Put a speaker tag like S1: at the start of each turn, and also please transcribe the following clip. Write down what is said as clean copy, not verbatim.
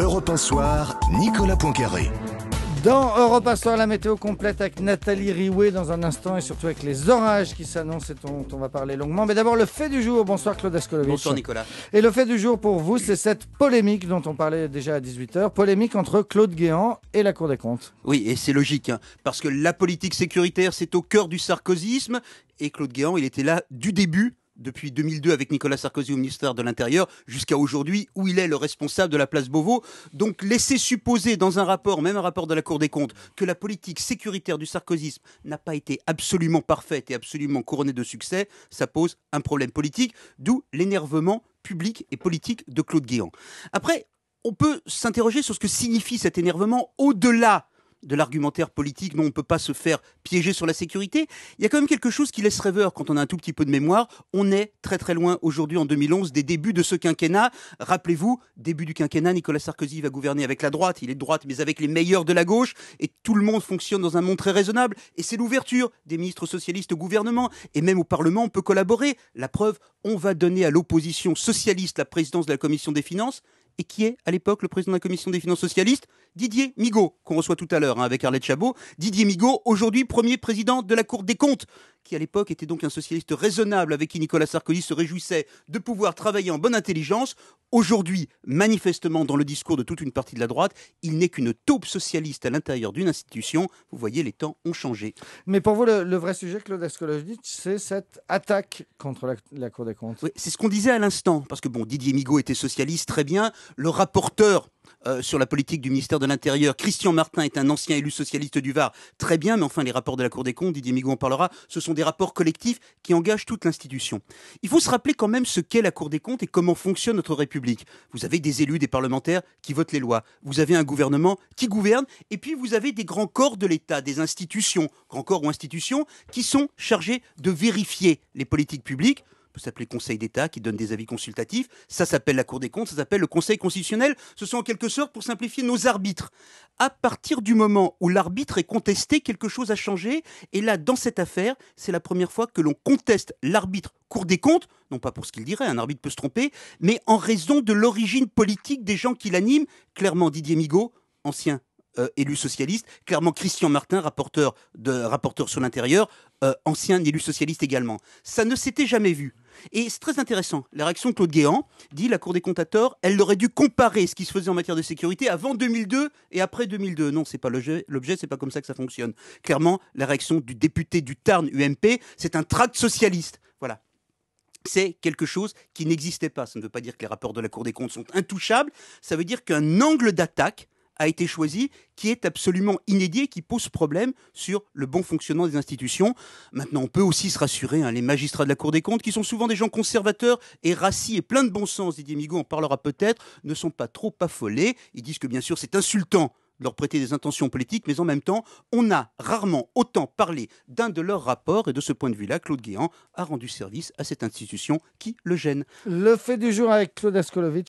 S1: Europe 1 Soir, Nicolas Poincaré.
S2: Dans Europe 1 Soir, la météo complète avec Nathalie Riouet dans un instant et surtout avec les orages qui s'annoncent et dont on va parler longuement. Mais d'abord, le fait du jour. Bonsoir Claude Askolovitch.
S3: Bonsoir Nicolas.
S2: Et le fait du jour pour vous, c'est cette polémique dont on parlait déjà à 18h. Polémique entre Claude Guéant et la Cour des comptes.
S3: Oui, et c'est logique, parce que la politique sécuritaire, c'est au cœur du sarkozysme. Et Claude Guéant, il était là du début. Depuis 2002 avec Nicolas Sarkozy au ministère de l'Intérieur jusqu'à aujourd'hui où il est le responsable de la place Beauvau. Donc laisser supposer dans un rapport, même un rapport de la Cour des comptes, que la politique sécuritaire du sarkozysme n'a pas été absolument parfaite et absolument couronnée de succès, ça pose un problème politique, d'où l'énervement public et politique de Claude Guéant. Après, on peut s'interroger sur ce que signifie cet énervement au-delà de l'argumentaire politique. Non, on ne peut pas se faire piéger sur la sécurité. Il y a quand même quelque chose qui laisse rêveur quand on a un tout petit peu de mémoire. On est très très loin aujourd'hui, en 2011, des débuts de ce quinquennat. Rappelez-vous, début du quinquennat, Nicolas Sarkozy va gouverner avec la droite. Il est de droite, mais avec les meilleurs de la gauche. Et tout le monde fonctionne dans un monde très raisonnable. Et c'est l'ouverture des ministres socialistes au gouvernement. Et même au Parlement, on peut collaborer. La preuve, on va donner à l'opposition socialiste la présidence de la Commission des finances. Et qui est, à l'époque, le président de la Commission des finances socialistes ? Didier Migaud, qu'on reçoit tout à l'heure avec Arlette Chabot. Didier Migaud, aujourd'hui premier président de la Cour des comptes, qui à l'époque était donc un socialiste raisonnable avec qui Nicolas Sarkozy se réjouissait de pouvoir travailler en bonne intelligence. Aujourd'hui, manifestement, dans le discours de toute une partie de la droite, il n'est qu'une taupe socialiste à l'intérieur d'une institution. Vous voyez, les temps ont changé.
S2: Mais pour vous, le vrai sujet, Claude Askolovitch, c'est cette attaque contre la Cour des comptes.
S3: Oui, c'est ce qu'on disait à l'instant, parce que bon, Didier Migaud était socialiste, très bien. Le rapporteur sur la politique du ministère de l'Intérieur, Christian Martin, est un ancien élu socialiste du Var, très bien, mais enfin les rapports de la Cour des comptes, Didier Migaud en parlera, ce sont des rapports collectifs qui engagent toute l'institution. Il faut se rappeler quand même ce qu'est la Cour des comptes et comment fonctionne notre République. Vous avez des élus, des parlementaires qui votent les lois, vous avez un gouvernement qui gouverne, et puis vous avez des grands corps de l'État, des institutions, grands corps ou institutions, qui sont chargés de vérifier les politiques publiques. Peut s'appeler Conseil d'État qui donne des avis consultatifs, ça s'appelle la Cour des comptes, ça s'appelle le Conseil constitutionnel, ce sont en quelque sorte, pour simplifier, nos arbitres. À partir du moment où l'arbitre est contesté, quelque chose a changé, et là, dans cette affaire, c'est la première fois que l'on conteste l'arbitre Cour des comptes, non pas pour ce qu'il dirait, un arbitre peut se tromper, mais en raison de l'origine politique des gens qui l'animent, clairement Didier Migaud, ancien élu socialiste, clairement Christian Martin, rapporteur sur l'Intérieur, ancien élu socialiste également. Ça ne s'était jamais vu. Et c'est très intéressant. La réaction de Claude Guéant dit la Cour des comptes a tort, elle aurait dû comparer ce qui se faisait en matière de sécurité avant 2002 et après 2002. Non, c'est pas l'objet, c'est pas comme ça que ça fonctionne. Clairement, la réaction du député du Tarn UMP, c'est un tract socialiste. Voilà. C'est quelque chose qui n'existait pas. Ça ne veut pas dire que les rapports de la Cour des comptes sont intouchables, ça veut dire qu'un angle d'attaque a été choisi, qui est absolument inédit et qui pose problème sur le bon fonctionnement des institutions. Maintenant, on peut aussi se rassurer, les magistrats de la Cour des comptes, qui sont souvent des gens conservateurs et rassis et plein de bon sens, Didier Migaud en parlera peut-être, ne sont pas trop affolés. Ils disent que bien sûr c'est insultant de leur prêter des intentions politiques, mais en même temps, on a rarement autant parlé d'un de leurs rapports, et de ce point de vue-là, Claude Guéant a rendu service à cette institution qui le gêne.
S2: Le fait du jour avec Claude Askolovitch.